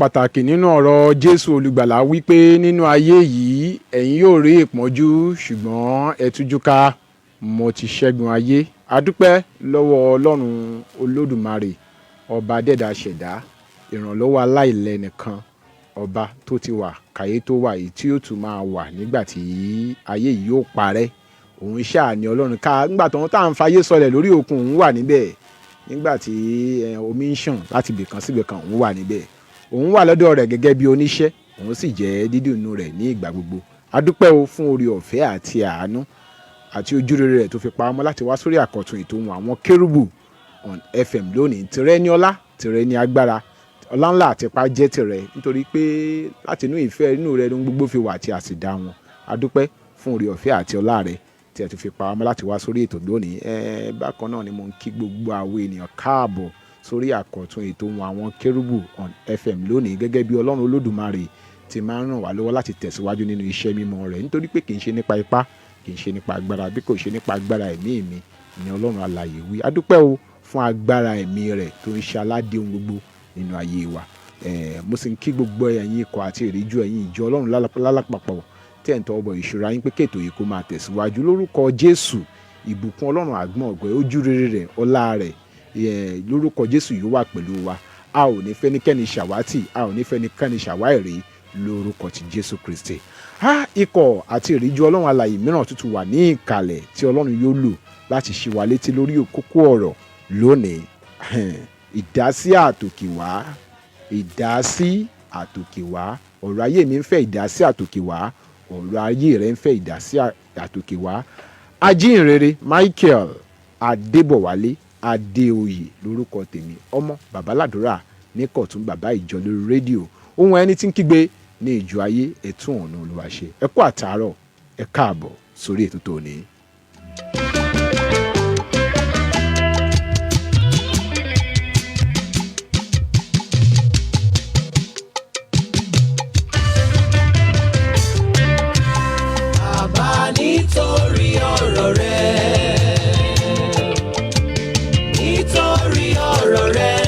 pàtàkì nínú ọ̀rọ̀ Jésù olùgbàlà wípé nínú ayé yìí ẹ̀yin yóò rí ìpọ́njú ṣùgbọ́n ẹ tújú ká, mo ti ṣẹ́gun ayé. A dúpẹ́ lọ́wọ́ Ọlọ́run Olódùmarè, ọba dẹ́dà ṣẹ̀dá, ìrànlọ́wọ́ aláìlẹ́nìkan, ọba tó ti wà káyé tó wà yìí tí yóò tún máa wà nígbà tí ayé yìí yóò parẹ́. Òun ṣáà ni Ọlọ́run ká nígbà tó ń tà ń fayé sọlẹ̀ lórí òkun, òun wà níbẹ̀. Nígbà tí omi ń ṣàn láti ibìkan sí ibìkan, òun wà níbẹ̀. Òun wà lọ́dọ̀ rẹ̀ gẹ́gẹ́ bí oníṣẹ́, òun sì jẹ́ dídùn inú rẹ̀ ní ìgbà gbogbo. A dúpẹ́ o fún oore ọ̀fẹ́ àti àánú àti ojúrere rẹ̀ tó fi pa ọmọ láti wá sórí àkọ́tún ètò Ohun Àwọn Kerubu on FM lónìí. Tìrẹ ní ọlá, tìrẹ ní agbára, ọlá ńlá àti ipá jẹ́ tìrẹ, nítorí pé láti inú ìfẹ́ inú rẹ̀ ló ń gbogbo fi wà tí a sì dá wọn. A dúpẹ́ fún oore ọ̀fẹ́ àti ọlá rẹ̀ tí a ti fi pa ọmọ láti wá sórí ètò lónìí. Bákan náà ni mo ń kí gbogbo àwọn ènìyàn káàbọ̀ sórí àkọ́tún ètò Ohun Àwọn Kerubu on FM lónìí, gẹ́gẹ́ bí Ọlọ́run Olódùmarè ti máa ń ràn wá lọ́wọ́ láti tẹ̀síwájú nínú iṣẹ́ mímọ́ rẹ̀, nítorí pé kì í ṣe nípa ipá, kì í ṣe nípa agbára, bí kò ṣe nípa agbára ẹ̀mí mi ni Ọlọ́run alààyè wí. A dúpẹ́ o fún agbára ẹ̀mí rẹ̀ tó ń ṣe aládé ohun gbogbo nínú ayé wa. Mo sì ń kí gbogbo ẹ̀yin ikọ̀ àti ìríjú ẹ̀yin ìjọ Ọlọ́run lálápapọ̀ tí ẹ̀ ń tọwọ́ bọ̀ ìṣúra yín pé kètò yìí kó máa tẹ̀síwájú lórúkọ Jésù. Ìbùkún Ọlọ́run àgbọ̀n ọ̀gbẹ́, ojúrere rẹ̀, ọlá rẹ̀, lórúkọ Jésù yóò wà pẹ̀lú wa. A ò ní fẹ́nikẹ́ni ṣàwátì, a ò ní fẹ́nikẹ́ni ṣàwáìrí lórúkọ ti Jésù Kristi. Ikọ̀ àti ìríjú Ọlọ́run alààyè mìíràn tuntun wà ní ìkàlẹ̀ tí Ọlọ́run yóò lò láti ṣí wa létí lórí kókó ọ̀rọ̀ lónìí. Ìdásí àtòkèwá, ìdásí àtòkèwá. Ọ̀rọ̀ ayé mi ń fẹ́ ìdásí àtòkèwá, ọ̀rọ̀ ayé rẹ̀ ń fẹ́ ìdásí àtòkèwá. Ajínrere Michael Adébọ̀wálé Adéoyè lórúkọ tèmi, ọmọ bàbá ládùúrà ní Kọ̀tún bàbá ìjọ lórí rédíò. Ohun ẹni tí ń kígbe ní ìjọ ayé, ẹ̀tún ọ̀nà Olúwa ṣe. Ẹ kú àtàárọ̀, ẹ káàbọ̀ sórí ètò tòní. Bàbá nítorí ọ̀rọ̀ rẹ̀, nítorí ọ̀rọ̀ rẹ̀,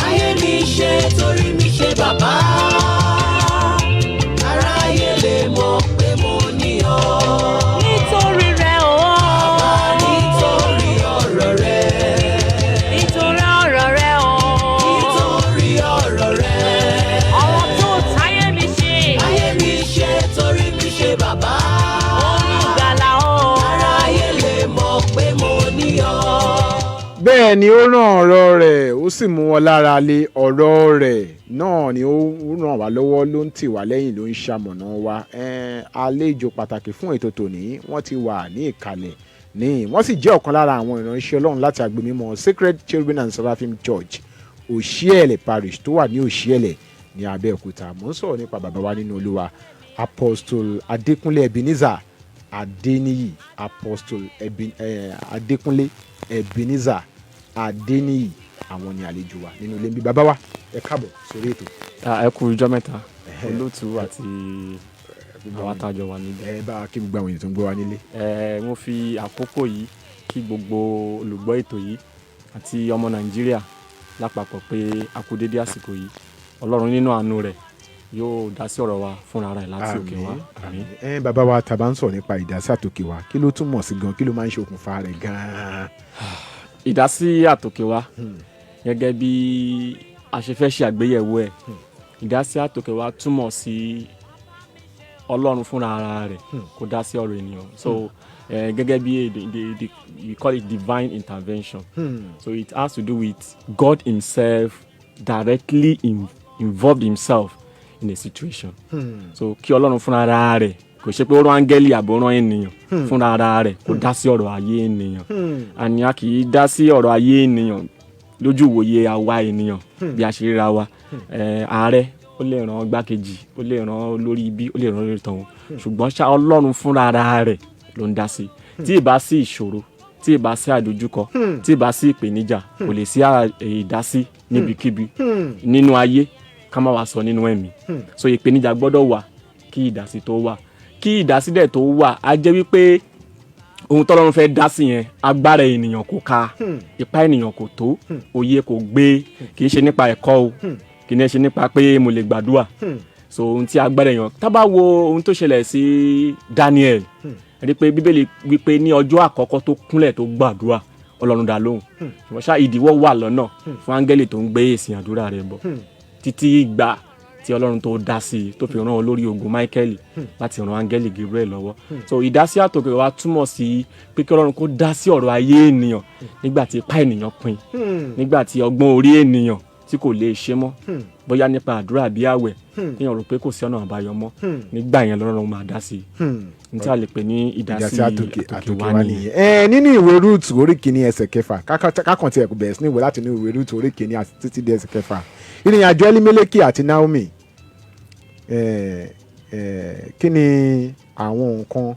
ayé mi ṣe torí mi ṣe bàbá, aráyé lè mọ̀ pé mo ní ọ. Nítorí rẹ̀ o. Bàbá nítorí ọ̀rọ̀ rẹ̀, Nítorí ọ̀rọ̀ rẹ̀ o. nítorí ọ̀rọ̀ rẹ̀, Àwọn tó táyé mi ṣe. ayé mi ṣe torí mi ṣe bàbá, Olùgbàlà o. aráyé lè mọ̀ pé mo ní ọ. Bẹ́ẹ̀ ni ó ràn ọ̀rọ̀ rẹ̀, ó sì mú wọn lára lé. Ọ̀rọ̀ rẹ̀ náà ni ó ràn wá lọ́wọ́, ló ń tì wá lẹ́yìn, ló ń ṣamọ̀nà wa. Àlejò pàtàkì fún ètò tòní, wọ́n ti wà ní ìkàlẹ̀ ní, wọ́n sì jẹ́ ọ̀kan lára àwọn ìránṣẹ́ Ọlọ́run láti agbo mímọ́ Sacred Cherubim and Seraphim Church Òṣìẹ̀lẹ̀ Parish tó wà ní Òṣìẹ̀lẹ̀ ní Abẹ́òkúta. Mo ń sọ̀rọ̀ nípa bàbá wa nínú Olúwa, Apostle Adekunle Ebenezer Adeniyi, Apostle Adekunle Ebenezer Adeniyi, àwọn ni àlejò wa nínú ilé ń bí. Bàbá wa, ẹ káàbọ̀ sórí ètò. Ẹ kú ọjọ́ mẹ́ta, olóòtú àti àwọn àtàjọ wà níbẹ̀. Ẹ bá kí gbogbo àwọn èèyàn tó ń gbọ́ wa nílé. Mo fi àkókò yìí kí gbogbo olùgbọ́ ètò yìí àti ọmọ Nàìjíríà lápapọ̀ pé a kú dédé àsìkò yìí. Ọlọ́run nínú àánú rẹ̀ yóò dá sí ọ̀rọ̀ wa fúnra rẹ̀ láti òkè wá. Àmín. Bàbá wa, tá bá ń sọ̀rọ̀ nípa ìdásí àtòkè wá, kí ló túmọ̀ sí gan, kí ló máa ń ṣokùnfà rẹ̀ gan-an? Ìdásí àtòkè wá gẹ́gẹ́ bí a ṣe fẹ́ ṣe àgbéyẹ̀wò ẹ̀. Ìdásí àtòkè wá túmọ̀ sí Ọlọ́run fúnra ara rẹ̀ kó dá sí ọ̀rọ̀ ènìyàn. So gẹ́gẹ́ bí we call it divine intervention. So it has to do with God himself directly involved himself in a situation. So kí Ọlọ́run fúnra ara rẹ̀, kò ṣe pé ó rán áńgẹ́lì àbò rán ènìyàn, fúnra ara rẹ̀ kó dá sí ọ̀rọ̀ ayé ènìyàn. Àní a kì í dá sí ọ̀rọ̀ ayé ènìyàn lójú ìwòye àwa ènìyàn bí a ṣe ríra wa. Ààrẹ ó lè ràn gbákejì, ó lè ràn olórí ibi, ó lè ràn olórí tọ̀hún, ṣùgbọ́n ṣá Ọlọ́run fúnra ara rẹ̀ ló ń dá sí. Tí ì bá sí ìṣòro, tí ì bá sí àdójúkọ, tí ì bá sí ìpèníjà, kò lè sí ìdásí níbikíbi nínú ayé, ká má wá sọ nínú ẹ̀mí. So ìpèníjà gbọ́dọ̀ wà kí ìdásí tó wà. Kí ìdásí dẹ̀ tó wà, á jẹ́ wípé ohun tọ́lọ́run fẹ́ dá sí yẹn agbára ènìyàn kò ká ipá ènìyàn kò tó òye kò gbé kì í ṣe nípa ẹ̀kọ́ o kì í ṣe nípa pé mo lè gbàdúrà so ohun tí agbára èèyàn tá bá wo ohun tó ṣẹlẹ̀ sí Daniel rí pé bíbélì wípé ní ọjọ́ àkọ́kọ́ tó kúnlẹ̀ tó gbàdúrà Ọlọ́run dá lóhùn ṣùgbọ́n ṣá ìdíwọ́ wà lọ́nà fún áńgẹ́lì tó ń gbé èsì àdúrà rẹ̀ bọ̀ títí ìgbà tí Ọlọ́run tó dá sí i tó fi rán olórí ogun Michael láti ran áńgẹ́lì Gabriel lọ́wọ́ so ìdásí àtòkè wa túmọ̀ sí pé kí Ọlọ́run kó dá sí ọ̀rọ̀ ayé ènìyàn nígbà tí ipá ènìyàn pin nígbà tí ọgbọ́n orí ènìyàn tí kò lè ṣe mọ́ bóyá nípa àdúrà bí àwẹ̀ téèyàn rò pé kò sí ọ̀nà àbáyọ mọ́ nígbà yẹn l'Ọlọ́run máa dá sí i ní tí a lè pè ní ìdásí àtòkè wá nìyẹn. nínú ìwé Rúùtù orí kìíní ẹsẹ̀ kẹfà kákan tí ẹ kò bẹ̀rẹ̀ sí ní ìwé láti inú ìwé Rúùtù orí kìíní àti títí dé ẹsẹ̀ kẹfà ìrìn àjò Elimeleki àti Naomi kí ni àwọn nǹkan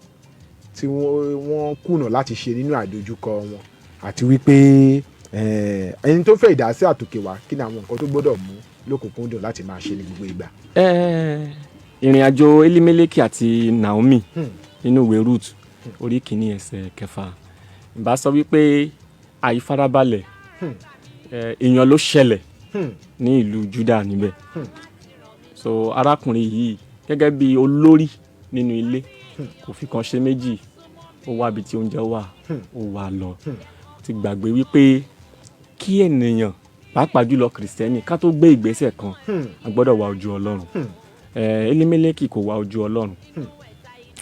tí wọ́n kùnà láti ṣe nínú àdójúkọ wọn àti wípé ẹni tó fẹ́ ìdásí àtòkè wá kí ni àwọn nǹkan tó gbọ́dọ̀ mú lókùnkúndùn láti máa ṣe ní gbogbo ìgbà. ìrìn àjò Elimeleki àti Naomi nínú ìwé Rúùtù orí kìíní ẹsẹ̀ kẹfà ìbá sọ wípé àìfarabalẹ̀ èèyàn ló ṣẹlẹ̀ ní ìlú Júdà níbẹ̀ so arákùnrin yìí gẹ́gẹ́ bí olórí nínú ilé kò fi kan ṣe méjì ó wá ibi tí oúnjẹ wà ó wà lọ ti gbàgbé wípé kí ènìyàn pàápàá jùlọ kìrìsìtẹ́nì ká tó gbé ìgbésẹ̀ kan a gbọ́dọ̀ wá ojú Ọlọ́run Elimeleki kò wá ojú Ọlọ́run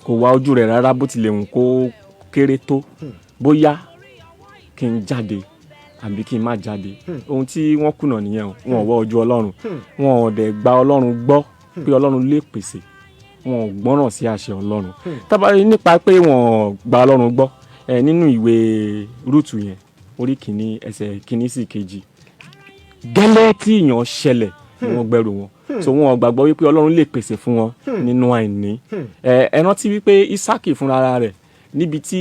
kò wá ojú rẹ̀ rárá bó tilẹ̀ wù kó kéré tó bóyá kí n jáde àbí kí n má jáde ohun tí wọ́n kùnà nìyẹn wọn ò wá ojú Ọlọ́run wọn ò dẹ̀ gba Ọlọ́run gbọ́ pé Ọlọ́run lè pèsè wọn ò gbọ́ràn sí àṣẹ Ọlọ́run tábà nípa pé wọn ò gba Ọlọ́run gbọ́ nínú ìwé Rúùtù yẹn orí kìíní ẹsẹ̀ kìíní sí kejì gẹ́lẹ́ tí ìyàn ṣẹlẹ̀ ni wọ́n gbẹ́rù wọn so wọn ò gbàgbọ́ wípé Ọlọ́run lè pèsè fún wọn nínú àìní ẹ rántí wípé Ísákì fúnra rẹ̀ níbi tí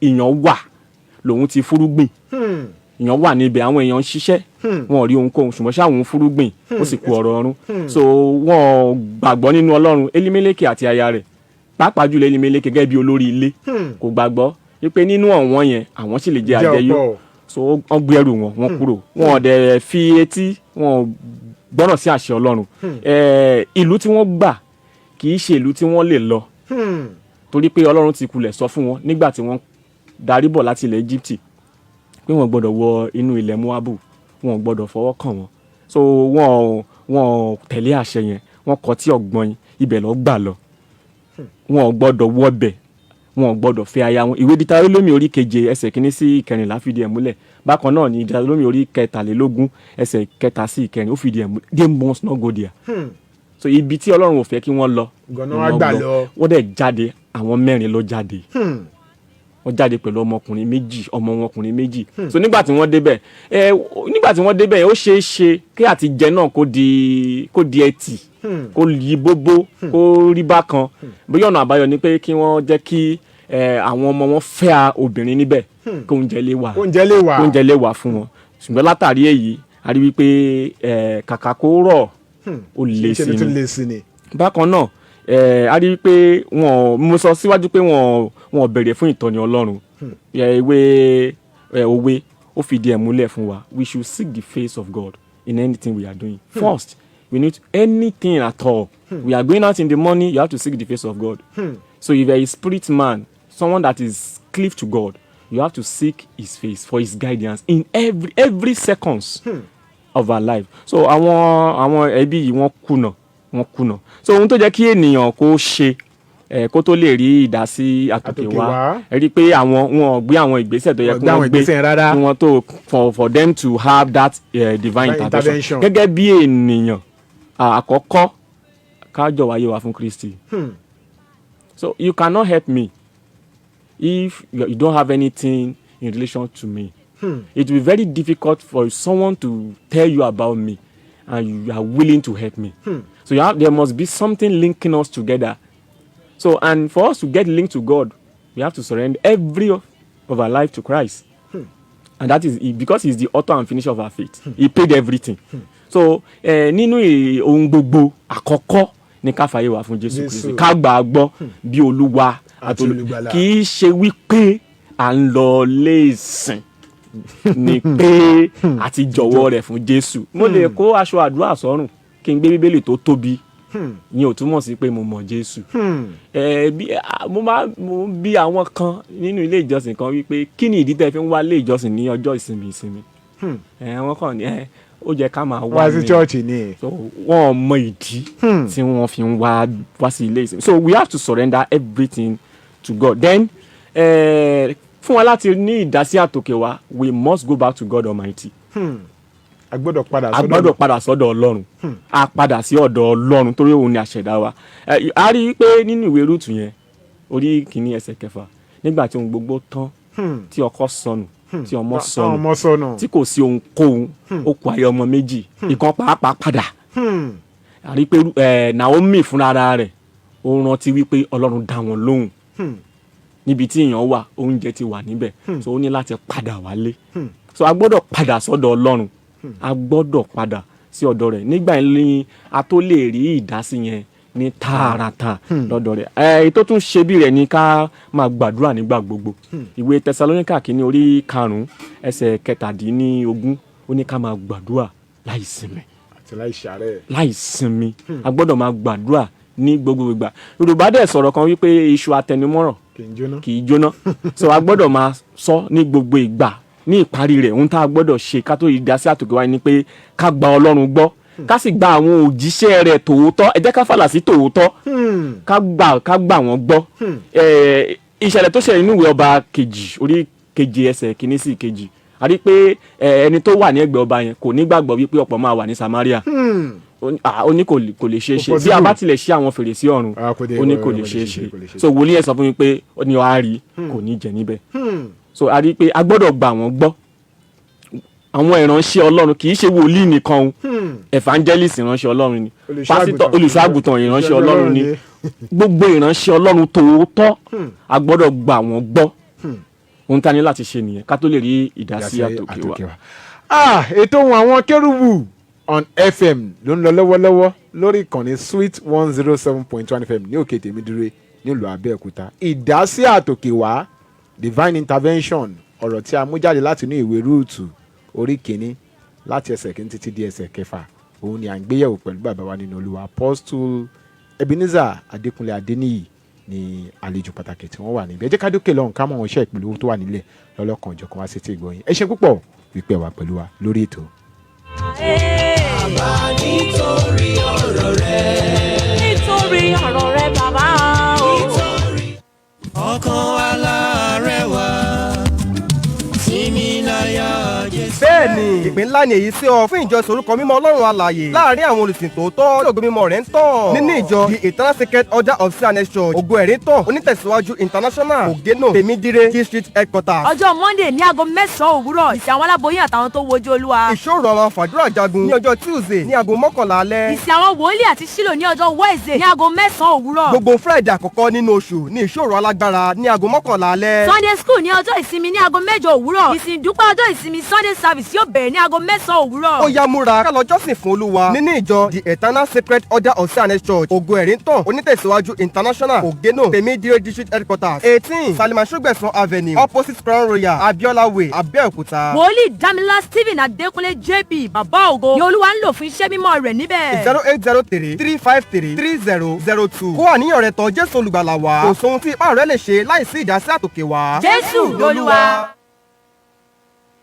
ìyàn wà lòun ti fúrúgbìn èèyàn wà níbẹ̀ àwọn èèyàn ń ṣiṣẹ́ wọn ò rí ohunkóhun ṣùgbọ́n ṣáwọn fúrúgbìn ó sì kú ọ̀rọ̀ ọ̀run so wọn gbàgbọ́ nínú Ọlọ́run Elimeleki àti aya rẹ̀ pàápàá jùlọ Elimeleki gẹ́gẹ́ bí olórí ilé kò gbàgbọ́ wípé nínú ọ̀wọ́n yẹn àwọn sì lè jẹ àjẹyó so wọ́n gbé ẹrù wọn kúrò wọn ò dẹ̀ fi etí wọn gbọ́ràn sí àṣẹ Ọlọ́run ìlú tí wọ́n gbà kì í ṣe ìlú tí wọ́n lè lọ torí pé Ọlọ́run ti kulẹ̀ sọ fún wọn nígbà tí wọ́n darí bọ̀ láti ilẹ̀ Egypt pé wọ́n gbọ́dọ̀ wọ inú ilẹ̀ Moabu wọ́n gbọ́dọ̀ fọwọ́ kàn wọ́n so wọ́n tẹ̀lé àṣẹ yẹn wọ́n kọ̀ tí ọ̀gbọ́n yín ibẹ̀ lọ gbà lọ wọ́n gbọ́dọ̀ wọbẹ̀ wọ́n gbọ́dọ̀ fẹ́ aya wọn ìwé Dítarónómì orí keje ẹsẹ̀ kìíní sí ìkẹrìnlá fìdí ẹ̀ múlẹ̀ bákan náà ní Dítarónómì orí kẹtàlélógún ẹsẹ̀ kẹta sí ìkẹrin ó fìdí ẹ̀ múlẹ̀ they must not go there so ibi tí Ọlọ́run ò fẹ́ kí wọ́n lọ wọ́n dẹ̀ jáde àwọn mẹ́rin ló jáde wọ́n jáde pẹ̀lú ọmọ wọn ọkùnrin méjì so nígbà tí wọ́n débẹ̀ ó ṣeé ṣe kí àtijẹ náà kó di ẹtì kó yí bóbó kó rí bákan bóyá ọ̀nà àbáyọ ni pé kí wọ́n jẹ́ kí àwọn ọmọ wọn fẹ́ obìnrin níbẹ̀ kí oúnjẹ lè wà fún wọn ṣùgbọ́n látàrí èyí a rí wípé kàkà kó rọ̀ ó lè sí ni bákan náà a rí pé mo sọ síwájú pé wọn bẹ̀rẹ̀ fún ìtọ́ni Ọlọ́run ìwé òwe ó fìdí ẹ̀ múlẹ̀ fún wa we should seek the face of God in anything we are doing first we need anything at all we are going out in the morning you have to seek the face of God so if you are a spirit man someone that is cleave to God you have to seek his face for his guidance in every seconds of our life so àwọn ẹbí yìí wọ́n kùnà so ohun tó jẹ́ kí ènìyàn kó ṣe kó tó lè rí ìdásí àtòkè wá ẹ rí i pé wọn gbé àwọn ìgbésẹ̀ tó yẹ kí wọ́n gbé kí wọ́n tó for them to have that divine intervention gẹ́gẹ́ bí ènìyàn àkọ́kọ́ ká jọ̀wọ́ ayé wa fún Kristi so you cannot help me if you don't have anything in relation to me it will be very difficult for someone to tell you about me and you are willing to help me so there must be something linking us together so and for us to get linked to God we have to surrender every of our life to Christ and that is because he is the author and finisher of our faith he paid everything so nínú ohun gbogbo àkọ́kọ́ ní ká fàyè wá fún Jésù Kristi ká gbà á gbọ́ bí Olúwa àti olùgbàlà kì í ṣe wípé à ń lọ léèsìn ni pé àti jọ̀wọ́ rẹ̀ fún Jésù. Mo lè kó aṣọ àdúrà sọ́rùn kí n gbé bíbélì tó tóbi ìyẹn ò túmọ̀ sí pé mo mọ̀ Jésù. Mo bí àwọn kan nínú ilé ìjọsìn kan wípé kí ni ìdí tẹ́ fi ń wá ilé ìjọsìn ní ọjọ́ ìsinmi. Wọ́n kàn ní ó jẹ́ ká máa wá sí chọ́ọ̀chì ni. So wọ́n mọ ìdí tí wọ́n fi ń wá sí ilé ìsinmi. So we have to surrender everything to God. Then fún wa láti ní ìdásí àtòkè wa we must go back to God Almighty. A gbọ́dọ̀ padà sọ́dọ̀ Ọlọ́run. A padà sí ọ̀dọ̀ Ọlọ́run torí òun ni àṣẹ̀dá wa. A rí i pé nínú ìwé Rúùtù yẹn orí kìíní ẹsẹ̀ 6 nígbà tí ohun gbogbo tán tí ọkọ sọnù tí ọmọ sọnù tí kò sí ohunkóhun ó kù ayé ọmọ méjì ìkan pàápàá padà. A rí i pé Naomi fúnra rẹ̀ ó rántí wípé Ọlọ́run dá wọn lóhùn níbi tí èèyàn wà oúnjẹ ti wà níbẹ̀ so ó ní láti padà wálé. So a gbọ́dọ̀ padà sọ́dọ̀ Ọlọ́run. A gbọ́dọ̀ padà sí ọ̀dọ̀ rẹ̀ nígbà yẹn a tó lè rí ìdásí yẹn ní tààràtà lọ́dọ̀ rẹ̀. Èyí tó tún ṣe bí rẹ̀ ni ká máa gbàdúrà nígbà gbogbo. Ìwé Tẹsalóníkà kìíní orí 5 ẹsẹ̀ 17 ó ní ká máa gbàdúrà láì sinmi àti láì sinmi. A gbọ́dọ̀ máa gbàdúrà ní gbogbo ìgbà. Yorùbá dẹ̀ sọ̀rọ̀ kan wípé iṣu atẹnumọ́rọ̀ kì í jóná. So a gbọ́dọ̀ máa sọ ní gbogbo ìgbà. Ní ìparí rẹ̀ ohun tá a gbọ́dọ̀ ṣe ká tó ìdásí àtòkè wa ni pé ká gba Ọlọ́run gbọ́ ká sì gba àwọn òjíṣẹ́ rẹ̀ tòótọ́. Ẹ jẹ́ ká fàlà sí tòótọ́ ká gbà wọ́n gbọ́. Ìṣẹ̀lẹ̀ tó ṣẹlẹ̀ nínú ìwé Ọba kejì orí 7 ẹsẹ̀ 1 sí 2 a rí pé ẹni tó wà ní ẹgbẹ́ ọba yẹn kò ní gbàgbọ́ wípé ọ̀pọ̀ máa wà ní Samaria. Ó ní kò lè ṣeé ṣe bí a bá tilẹ̀ ṣí àwọn fèrèsé ọ̀run ó ní kò lè ṣeé ṣe. So wòlíì ẹ̀ sọ fún mi pé ó ní wàá rí kò ní jẹ níbẹ̀. So a rí i pé a gbọ́dọ̀ gbà wọ́n gbọ́. Àwọn ìránṣẹ́ Ọlọ́run kì í ṣe wòlíì nìkan o evangelist ìránṣẹ́ Ọlọ́run ni pásítọ̀ olùṣọ́àgùtàn ìránṣẹ́ Ọlọ́run ni gbogbo ìránṣẹ́ Ọlọ́run tòótọ́ a gbọ́dọ̀ gbà wọ́n gbọ́. Ohun tá a ní láti ṣe nìyẹn ká tó lè rí ìdásí àtòkè wa. Ètò Ohun Awon Kerubu on FM ló ń lọ lọ́wọ́lọ́wọ́ lórí ìkànnì Sweet 107.1 FM ní Òkè Tèmídire nílùú Abẹ́òkúta. Ìdásí àtòkè wa divine intervention ọ̀rọ̀ tí a mú jáde láti inú ìwé Rúùtù orí 1 láti ẹsẹ̀ 1 títí di ẹsẹ̀ 6 òun ni à ń gbéyẹ̀wò pẹ̀lú bàbá wa nínú Olúwa Apostle Ebenezer Adekunle Adeniyi ní àlejò pàtàkì tí wọ́n wà níbẹ̀. Ẹ jẹ́ ká dókè lọ́hùn ká mọ̀ wọn iṣẹ́ ìpínlẹ̀ owó tó wà nílẹ̀ lọ́lọ́kan ọ̀jọ̀kan wá sí ti ìgbọ̀nyìn. Ẹ ṣé púpọ̀ wípé wà pẹ̀lú wa lórí ètò. Bàbá nítorí ọ̀rọ̀ rẹ̀ bàbá o. Ọkàn alárẹ̀wá tí mi láyà Jésù. Bẹ́ẹ̀ni, ìpín ńlá ni èyí sí ọ fún ìjọsìn orúkọ mímọ́ Ọlọ́run alààyè láàrin àwọn olùsìn tòótọ́ tí ògo mímọ́ rẹ̀ ń tàn. Nínú ìjọ The Eternal Sacred Order of CNS Church, ògo ẹ̀rí tàn, onítẹ̀síwájú International, Ògénò, Tèmídire, Key Street Headquarters. Ọjọ́ Monday ní aago 9 òwúrọ̀, ìsìn àwọn aláboyún àtàwọn tó wojú Olúwa. Ìṣòro àwọn àfàdúrà jagun ní ọjọ́ Tuesday ní aago 11 alẹ́. Ìsìn àwọn wòlíì àti Ṣílò ní ọjọ́ Wednesday ní aago 9 òwúrọ̀. Gbogbo Friday àkọ́kọ́ nínú oṣù ní ìṣòro alágbára ní aago 11 alẹ́. Sunday school ní ọjọ́ ìsinmi ní aago 8 òwúrọ̀. Ìsìn ìdúpẹ́ ọjọ́ ìsinmi Sunday service yóò bẹ̀rẹ̀ ní aago 9 òwúrọ̀. Ó yá múra ká lọ jọ́sìn fún Olúwa nínú ìjọ The Eternal Sacred Order of CNS Church, ògo ẹ̀rí tàn, onítẹ̀síwájú International, Ògénò, Tèmídire District Headquarters, 18 Salima Ṣùgbẹ̀sán Avenue, opposite Crown Royal, Abiola Way, Abẹ́òkúta. Wòlíì Dámilá Stephen Adekunle JP, bàbá ògo, ni Olúwa ń lò fún iṣẹ́ mímọ́ rẹ̀ níbẹ̀. 0803-353-3002. Kó àníyàn rẹ̀ tọ̀ Jésù olùgbàlà wá. Kò sóhun tí ipá rẹ̀ lè ṣe láìsí ìdásí àtòkè wá. Jésù lolúwa.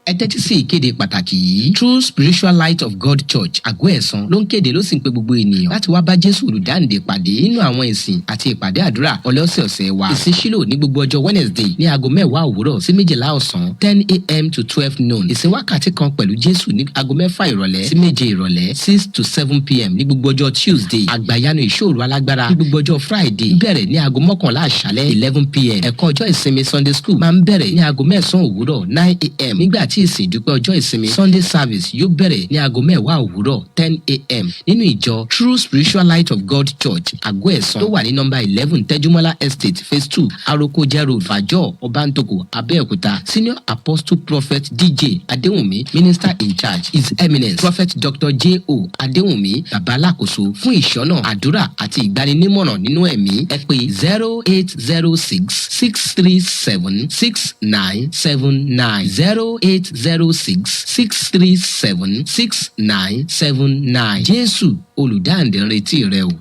Ẹ tẹ́tí sí ìkéde pàtàkì yìí. True Spiritual Light of God Church Àgọ́ Ẹ̀sán ló ń kéde ló sì ń pe gbogbo ènìyàn láti wá bá Jésù olùdáǹdè pàdé nínú àwọn ìsìn àti ìpàdé àdúrà ọlọ́sẹ̀ọ̀sẹ̀ wa. Ìsìn Ṣílò ní gbogbo ọjọ́ Wednesday ní aago 10 òwúrọ̀ sí 12 ọ̀sán 10 a.m. to 12 noon. Ìsìn wákàtí kan pẹ̀lú Jésù ní aago 6 ìrọ̀lẹ́ sí 7 ìrọ̀lẹ́ 6 to 7 p.m. ní gbogbo ọjọ́ Tuesday. Àgbàyanu ìṣòro alágbára ní gbogbo ọjọ́ Friday bẹ̀rẹ̀ ní aago 11 àṣálẹ́ 11 p.m. Ẹ̀kọ́ ọjọ́ ìsinmi Sunday school máa ń bẹ̀rẹ̀ ní aago 9 òwúrọ̀ 9 a.m. nígbà tí tí ìsìn ìdúpẹ́ ọjọ́ ìsinmi Sunday service yóò bẹ̀rẹ̀ ní aago 10 òwúrọ̀ 10 a.m. nínú ìjọ True Spiritual Light of God Church Àgọ́ Ẹ̀sán tó wà ní nọ́mbà 11 Tẹ́júmọ́lá Estate phase 2 Arokoja Road Fàjọ́ Ọbántòkò Abẹ́òkúta. Senior Apostle Prophet DJ Adewumi, Minister in charge, His Eminence Prophet Dr. J.O. Adewumi, bàbá alákòóso fún ìṣọ́nà àdúrà àti ìgbaninímọ̀ràn nínú ẹ̀mí. Ẹ pè 0806-637-6979 0806-637-6979. Jésù olùdáǹdè ń retí rẹ o.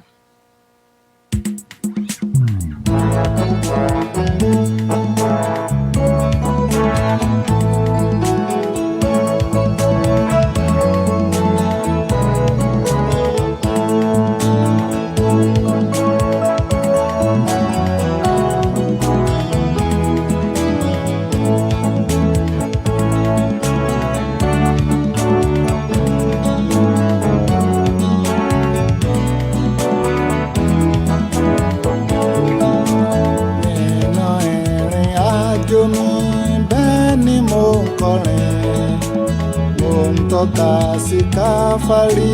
Tọ́ka sí Káfárì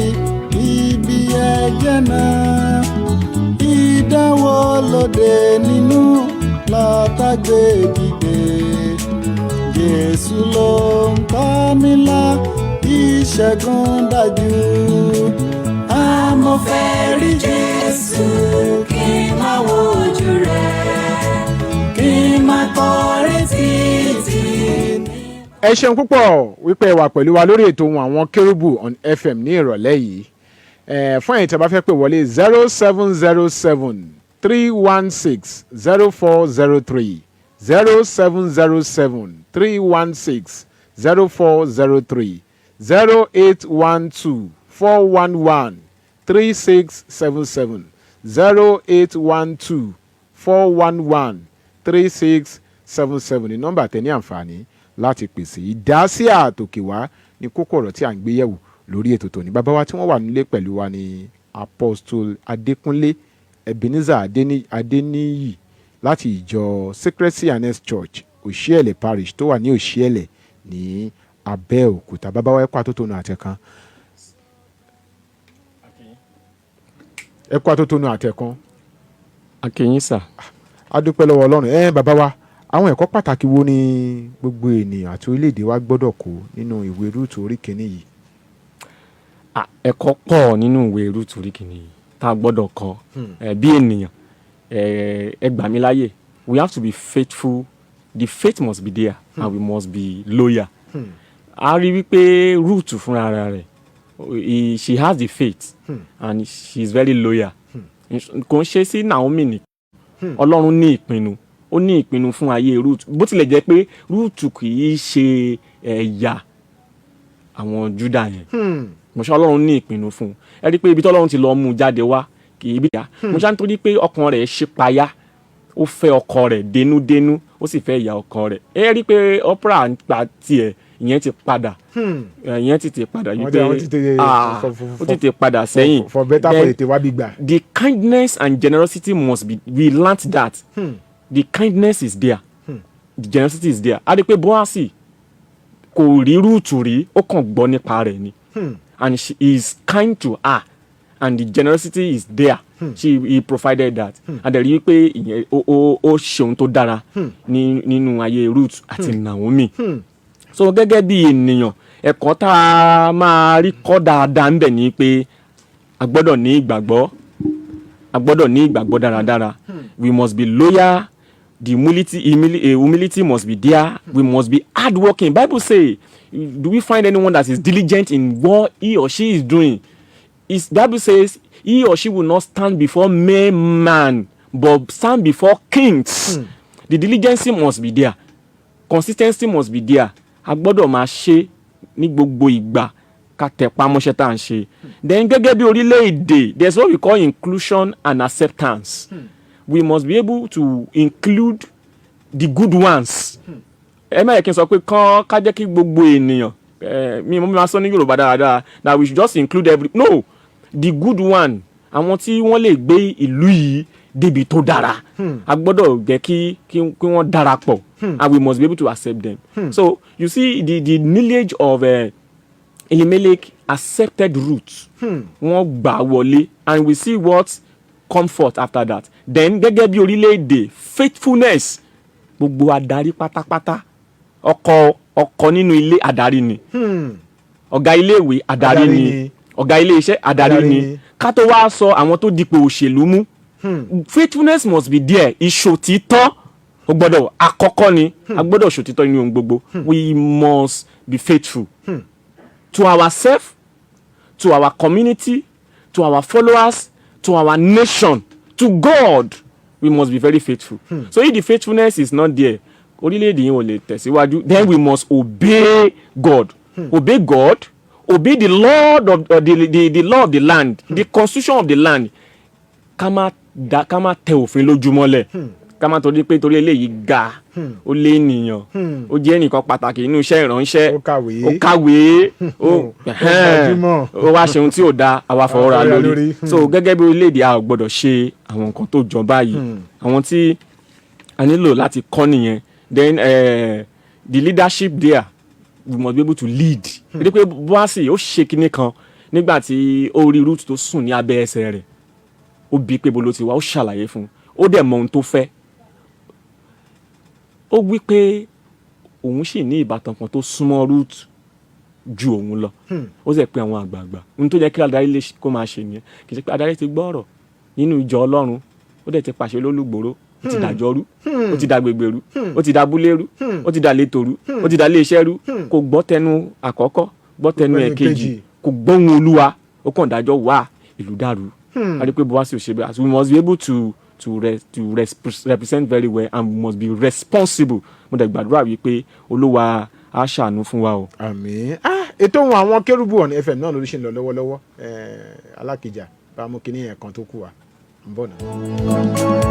ibi ẹ̀jẹ̀ náà, ìdánwò lóde nínú lọ́tàgbé dìde. Jésù ló ń kọ́ mi là, ìṣẹ́gun dájú. Àmọ́ fẹ́ rí Jésù kí n má wojú rẹ̀, kí n má kọrin títí. ẹ ṣeun púpọ̀ wípé ẹ wà pẹ̀lú wa lórí ètò Ohun Àwọn Kerubu on FM ní ìrọ̀lẹ́ yìí. Fún ẹ̀yin tí a bá fẹ́ pè wọlé 0707-316-0403 0707-316-0403 0812-411-3677 0812-411-3677 ní nọ́mbà tẹ́ ní àǹfààní láti pèsè. Ìdásí àtòkè wá ní kókó ọ̀rọ̀ tí à ń gbé yẹ̀wò lórí ètò tòní. Bàbá wa tí wọ́n wà nílé pẹ̀lú wa ní Apostle Adekunle Ebenezer Adeniyi láti ìjọ Secrecy Annex Church Òṣìẹ̀lẹ̀ Parish tó wà ní Òṣìẹ̀lẹ̀ ní Abẹ́òkúta. Bàbá wa ẹ kú àtótónu àtẹ̀kan. Ẹ kú àtótónu àtẹ̀kan. Akínyìn sà. A dúpẹ́ lọ́wọ́ Ọlọ́run. Bàbá wa, àwọn ẹ̀kọ́ pàtàkì wo ni gbogbo ènìyàn àti orílẹ̀-èdè wa gbọ́dọ̀ kó nínú ìwé Rúùtù orí kìíní yìí? Ẹ̀kọ́ pọ̀ nínú ìwé Rúùtù orí kìíní yìí tá a gbọ́dọ̀ kọ́ bí ènìyàn. Ẹ gbà mí láyè, we have to be faithful. The faith must be there and we must be loyal. A rí wípé Rúùtù fúnra rẹ̀, she has the faith and she is very loyal. Kò ń ṣe sí Naomi nìkan, Ọlọ́run ní ìpinnu. Ó ní ìpinnu fún ayé Rúùtù bó tilẹ̀ jẹ́ pé Rúùtù kì í ṣe ẹ̀yà àwọn Júdà yẹn. Mo ṣe Ọlọ́run ní ìpinnu fún un. Ẹ rí i pé ibi tí Ọlọ́run ti lọ mú jáde wá kì í bí ìyá. Mo ṣe nítorí pé ọkàn rẹ̀ ṣe payá, ó fẹ́ ọkọ rẹ̀ dénúdénú, ó sì fẹ́ ìyá ọkọ rẹ̀. Ẹ rí i pé opera nípa tiẹ̀ ìyẹn ti padà. Ìyẹn ti padà yìí pé ó ti padà sẹ́yìn. For better for ètè wá bí gbà. The kindness and generosity must be, we learnt that. The kindness is there. The generosity is there. A rí pé Bóásì kò rí Rúùtù rí, ó kàn gbọ́ nípa rẹ̀ ni. And she is kind to her. And the generosity is there. He provided that. And the rí pé ìyẹn ó ṣe ohun tó dára nínú ayé Rúùtù àti Naomi. So gẹ́gẹ́ bí ènìyàn, ẹ̀kọ́ tá a máa rí kọ́ dáadáa ń bẹ̀ ni pé a gbọ́dọ̀ ní ìgbàgbọ́ dáradára. We must be loyal. The humility must be there. We must be hardworking. Bible say, do we find anyone that is diligent in what he or she is doing? Bible says, he or she will not stand before mere man, but stand before kings. The diligence must be there. Consistency must be there. A gbọ́dọ̀ máa ṣe ní gbogbo ìgbà ká tẹpá mọ́ṣẹ́ tá à ń ṣe. Then gẹ́gẹ́ bí orílẹ̀-èdè, there's what we call inclusion and acceptance. We must be able to include the good ones. Ẹ má yẹ kí n sọ pé ká jẹ́ kí gbogbo ènìyàn mi máa sọ ní Yorùbá dáadáa that we should just include no, the good one, àwọn tí wọ́n lè gbé ìlú yìí débi tó dára a gbọ́dọ̀ jẹ́ kí wọ́n darapọ̀ and we must be able to accept them. So you see the lineage of Elimelech accepted Ruth wọ́n gbà wọlé and we see what come forth after that. Then gẹ́gẹ́ bí orílẹ̀-èdè faithfulness gbogbo adarí pátápátá ọkọ nínú ilé adarí ni ọ̀gá iléèwé adarí ni ọ̀gá ilé iṣẹ́ adarí ni ká tó wá sọ àwọn tó dipò òṣèlú mú faithfulness must be there. Ìṣòtítọ́ ó gbọ́dọ̀ àkọ́kọ́ ni a gbọ́dọ̀ ṣòtítọ́ nínú ohun gbogbo. We must be faithful to ourselves, to our community, to our followers, to our nation, to God. We must be very faithful. So if the faithfulness is not there, orílẹ̀-èdè yẹn ò lè tẹ̀síwájú. Then we must obey God. Obey God. Obey the Lord of the law of the land, the constitution of the land. Ká má tẹ òfin lójúmọ́lẹ̀. Ká má torí pé torí eléyìí ga ó lé ènìyàn ó jẹ́ ẹnìkan pàtàkì nínú iṣẹ́ ìránṣẹ́ ó kàwé ó wá ṣe ohun tí ò da àwa fọwọ́ra lórí. So gẹ́gẹ́ bí orílẹ̀-èdè a ò gbọ́dọ̀ ṣe àwọn nǹkan tó jọ báyìí. Àwọn tí a nílò láti kọ́ nìyẹn. Then the leadership there we must be able to lead. Èdè pé Bóásì ó ṣe kinní kan nígbà tí ó rí Rúùtù tó sùn ní abẹ́ ẹsẹ̀ rẹ̀ ó bí pé bolo ti wá ó ṣàlàyé fún un ó dẹ̀ mọ ohun tó fẹ́. Ó wí pé òun sì ní ìbátan kan tó súnmọ́ Rúùtù ju òun lọ. Ó sì pé àwọn àgbààgbà ohun tó jẹ́ kí adarí lè kó máa ṣe nìyẹn. Kì í ṣe pé adarí ti gbọ́ ọ̀rọ̀ nínú ìjọ Ọlọ́run ó dẹ̀ ti pàṣẹ lólùgbòrò ó ti dàjọ́ rú ó ti dà gbègbè rú ó ti dà abúlé rú ó ti dà létò rú ó ti dà iléeṣẹ́ rú kò gbọ́ tẹnu àkọ́kọ́ gbọ́ tẹnu ẹ̀kejì kò gbóhùn Olúwa ó kàn dájọ́ wá ìlú dàrú. A rí pé Bóásì ò ṣe bẹ́ẹ̀. We must be able to represent very well and we must be responsible. Mo dẹ̀ gbàdúrà wípé Olúwa á ṣàánú fún wa o. Àmín. Ètò Ohun Awon Kerubu on FM náà lórí ṣe ń lọ lọ́wọ́lọ́wọ́. Alákìjà bá mú kinní yẹn kan tó kù wá ń bọ̀ náà.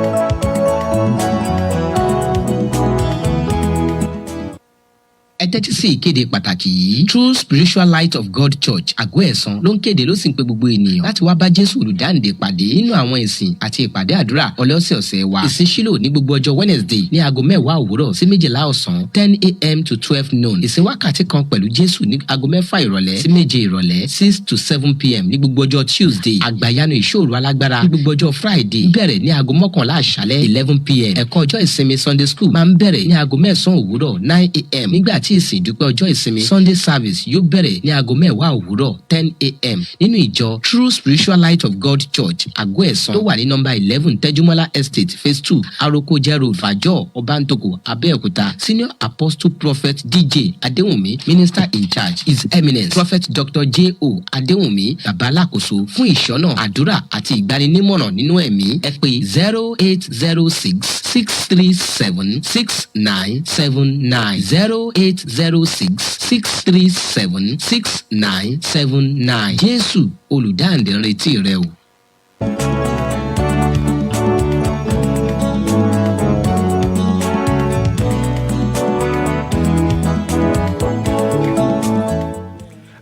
ẹ tẹ́tí sí ìkéde pàtàkì yìí. True Spiritual Light of God Church àgọ́ ẹ̀sán ló ń kéde ló sì ń pe gbogbo ènìyàn láti wá bá Jésù olùdáǹdè pàdé nínú àwọn ìsìn àti ìpàdé àdúrà ọlọ́sẹ̀ọ̀sẹ̀ wa. ìsìn Ṣílò ní gbogbo ọjọ́ Wednesday ní aago 10 òwúrọ̀ sí 12 ọ̀sán 10 a.m. to 12 noon. ìsìn wákàtí kan pẹ̀lú Jésù ní aago 6 ìrọ̀lẹ́ sí 7 ìrọ̀lẹ́ 6 to 7 p.m. ní gbogbo ọjọ́ Tuesday. àgbàyanu ìṣòro alágbára ní gbogbo ọjọ́ Friday bẹ̀rẹ̀ ní aago 11 àṣálẹ́ 11 p.m. ẹ̀kọ́ ọjọ́ ìsinmi Sunday school máa ń bẹ̀rẹ̀ ní aago 9 òwúrọ̀ 9 a.m. nígbà tí ìsìn ìdúpẹ́ ọjọ́ ìsinmi Sunday service yóò bẹ̀rẹ̀ ní aago 10 òwúrọ̀ 10 a.m. nínú ìjọ True Spiritual Light of God Church àgọ́ ẹ̀sán tó wà ní nọ́mbà 11 Tẹ́júmọ́lá Estate phase 2 Arokoje Road Fàjọ́ Ọbántòkò Abẹ́òkúta. Senior Apostle Prophet DJ Adewumi Minister in charge His Eminence Prophet Dr. J.O. Adewumi Bàbá Alákòóso fún ìṣọ́nà àdúrà àti ìgbaninímọ̀ràn nínú ẹ̀mí ẹ pè 0806 637 6979 0806 637 6979. Jésù olùdáǹdè ń retí rẹ o.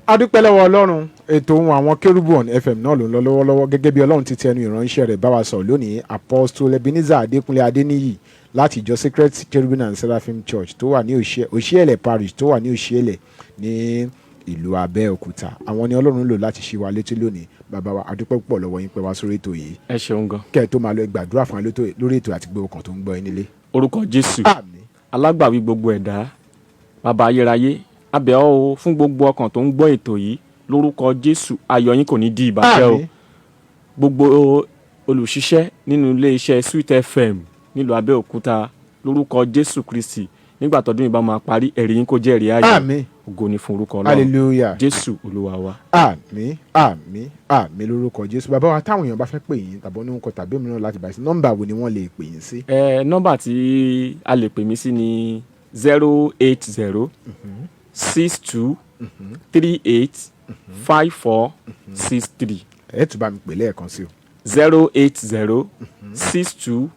Adúpẹ́ lọ́wọ́ Ọlọ́run. Ètò Ohun Awon Kerubu on FM náà ló ń lọ lọ́wọ́lọ́wọ́ gẹ́gẹ́ bí Ọlọ́run ti tẹnu ìránṣẹ́ rẹ̀ bá wa sọ̀rọ̀ lónìí Apostle Ebenezer Adekunle Adeniyi láti ìjọ Sacred Cherubim and Seraphim Church tó wà ní Òṣìẹ̀lẹ̀ Parish tó wà ní Òṣìẹ̀lẹ̀ ní ìlú Abẹ́òkúta. Àwọn ni Ọlọ́run lò láti ṣí wa létí lónìí. Bàbá wa adúpẹ́ púpọ̀ lọ́wọ́ yín pé wá sórí ètò yìí. Ẹ ṣeun gan. Kẹ́ ẹ tó máa lọ gbàdúrà fún wa lórí ètò àti gbogbo kan tó ń gbọ́ yín nílé. Orúkọ Jésù. Àmín. Alágbàwí gbogbo ẹ̀dá bàbá ayérayé a bẹ̀ ọ́ o fún gbogbo ọkàn tó ń gbọ́ ètò yìí lórúkọ Jésù ayọ̀ yín kò ní di ìbàjẹ́ o. Gbogbo olùṣiṣẹ́ nínú ilé iṣẹ́ Sweet FM nílùú Abẹ́òkúta lórúkọ Jésù Kristi nígbà tọdún yìí bá máa parí ẹ̀rí yín kó jẹ́ ẹ̀rí ayọ̀. Àmín. Ògo ni fún orúkọ Ọlọ́run. Hallelujah. Jésù Olúwa wa. Àmín àmín àmín lórúkọ Jésù. Bàbá wa táwọn èèyàn bá fẹ́ pè yín tàbí ní nǹkan tàbí mìíràn láti bá yín sí nọ́mbà wo ni wọ́n lè pè yín sí? Nọ́mbà tí a lè pè mí sí ni 080 62 38 54 63. Ẹ tún bá mi pè lẹ́ẹ̀kan sí o. 080 62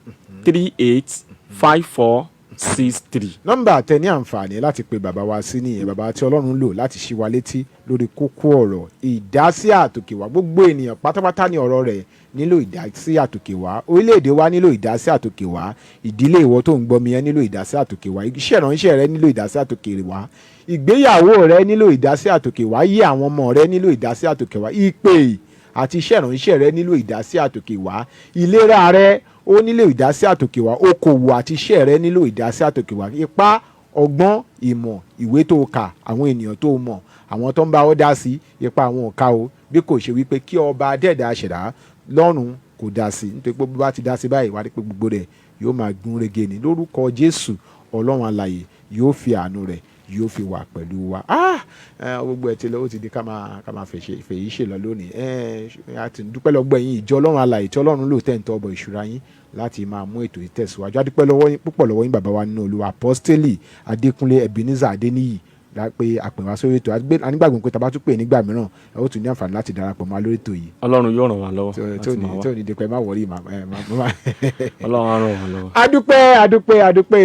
38 54 63. nọ́mbà tẹ ní àǹfààní láti pe bàbá wa sí nìyẹn, bàbá tí ọlọ́run lò láti ṣí wa létí lórí kókó ọ̀rọ̀ ìdásí àtòkèwá. gbogbo ènìyàn pátápátá ní ọ̀rọ̀ rẹ̀ nílò ìdásí àtòkèwá. orílẹ̀-èdè wa nílò ìdásí àtòkèwá. ìdílé ìwọ tó ń gbọ́ mi yẹn nílò ìdásí àtòkèwá. iṣẹ́ ìránṣẹ́ rẹ nílò ìdásí àtòkèwá. ìgbéyàwó rẹ nílò ìdásí àtòkèwá. yí àwọn ọmọ rẹ nílò ìdásí àtòkèwá. ìpè àti iṣẹ́ ìránṣẹ́ rẹ nílò ìdásí àtòkèwá. ìlera rẹ ó nílò ìdásí àtòkèwá. okòwò àti iṣẹ́ rẹ nílò ìdásí àtòkèwá. ipá, ọgbọ́n, ìmọ̀, ìwé tó kà, àwọn ènìyàn tó mọ̀, àwọn tó ń bá ọ dá sí ipa àwọn ò ká o, bí kò ṣe wípé kí ọba adẹ́ẹ̀dá ṣẹ̀dá lọ́run kò dá sí, nítorí pé bó bá ti dá sí báyìí wá rí pé gbogbo rẹ̀ yóò máa gún régé ni. lórúkọ Jésù ọlọ́run alààyè yóò fi àánú rẹ̀ yóò fi wà pẹ̀lú wa. Gbogbo ẹ̀ tí lọ́wọ́ ti di ká máa fèyí ṣe lọ lónìí. A ti dúpẹ́ lọ́gbọ́ ẹ̀yin ìjọ ọlọ́run alààyè tí ọlọ́run lò tẹ́ǹtọ́ ọbọ̀ ìṣúra yín láti máa mú ètò ìtẹ̀síwájú. A dúpẹ́ púpọ̀ lọ́wọ́ yín bàbá wa nínú Olúwa apọ́stélì Adekunle Ebenezer Adeniyi pé àpèwá sórí ètò. anígbàgbọ́ pé tá a bá tún pè nígbà mìíràn ẹ ó tún ní àǹfààní láti darapọ̀ mọ́ lórí ètò yìí. Ọlọ́run yóò ràn wá lọ́wọ́. tí ò ní dípẹ́ má wọrí Ọlọ́run á ràn wá lọ́wọ́. adúpẹ́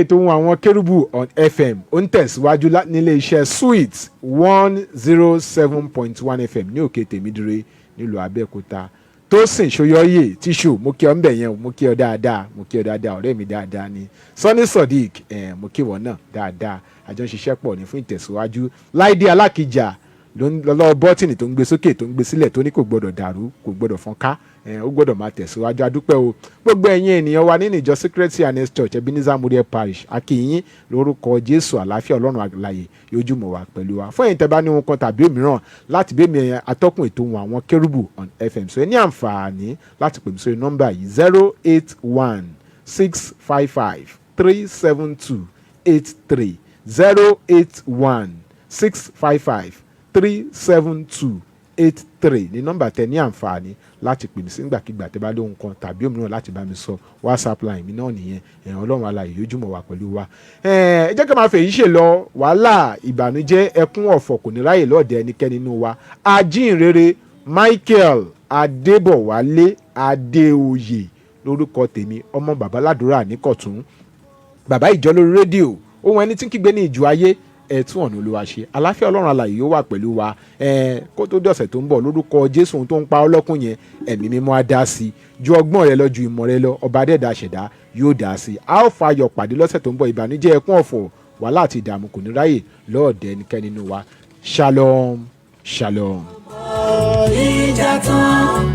ètò Ohun Àwọn Kerubu on FM ó ń tẹ̀síwájú nílé iṣẹ́ Sweet 107.1 FM ní òkè Tèmídire nílùú Abẹ́òkúta. Tósìn Ṣóyọ́yè tíṣù mo kí ọ ń bẹ̀ yẹn, mo kí ọ dáadáa ọ̀rẹ́ mi dáadáa ni. Sọ́ní Sodiq mo kí wọ́n náà dáadáa, àjọ ń ṣiṣẹ́ pọ̀ ní fún ìtẹ̀síwájú. Láìdé Alákìjà lọ́lọ́ bọ́tìnì tó ń gbé sókè tó ń gbé sílẹ̀ tó ní kò gbọ́dọ̀ dàrú kò gbọ́dọ̀ fọ́nká, ó gbọ́dọ̀ máa tẹ̀síwájú. Adúpẹ́ o gbogbo ẹ̀yin ènìyàn wa nínú ìjọ Secret Annex Church Ebenezer Muriel Parish akíyín lórúkọ Jésù. àlàáfíà Ọlọ́run àlàyé yóò jùmọ̀ wá pẹ̀lú wa. fún ẹ̀yin tẹ́ bá ní ohun kan tàbí òmíràn láti bẹ́ẹ̀ mi atọ́kùn ètò Ohun Àwọn Kerubu on FM, so ẹ ní àǹfààní láti pè mí sórí nọ́mbà yìí 081-655-372-83 081-655-372-83 ní nọ́mbà tẹ́ ní àǹfààní láti pè mí sí nígbàkigbà tẹ́ bá lóhun kan tàbí òmíràn láti bá mi sọ. WhatsApp line mi náà nìyẹn. Ọlọ́run alààyè yóò jùmọ̀ wá pẹ̀lú wa. ẹ jẹ́ ká máa fèyí ṣe lọ. wàhálà, ìbànújẹ́, ẹkún, ọ̀fọ̀ kò ní ráyè lọ́ọ̀dẹ ẹnikẹ́ni nínú wa. Ajínrere Michael Adébọ̀wálé Adéoyè lórúkọ tèmi, ọmọ bàbá ládùúrà ní Kọ̀tún, bàbá ìjọ lórí rédíò, ohun ẹni tí ń kígbe ní ìjọ ayé ẹ̀tún ọ̀nà Olúwa ṣe. àlàáfíà Ọlọ́run alààyè yóò wà pẹ̀lú wa. kó tó dọ̀sẹ̀ tó ń bọ̀ lórúkọ Jésù, ohun tó ń pa ọlọ́kùn yẹn ẹ̀mí mímọ́ á dá sí, ju ọgbọ́n rẹ lọ ju ìmọ̀ rẹ lọ, ọba adẹ́ẹ̀dá ṣẹ̀dá yóò dá sí. a ó fa ayọ̀ pàdé lọ́sẹ̀ tó ń bọ̀. ìbànújẹ́, ẹkún, ọ̀fọ̀, wàhálà àti ìdààmú kò ní ráyè lọ́ọ̀dẹ ẹnikẹ́ni nínú wa. Shalom, shalom. ìjà tán.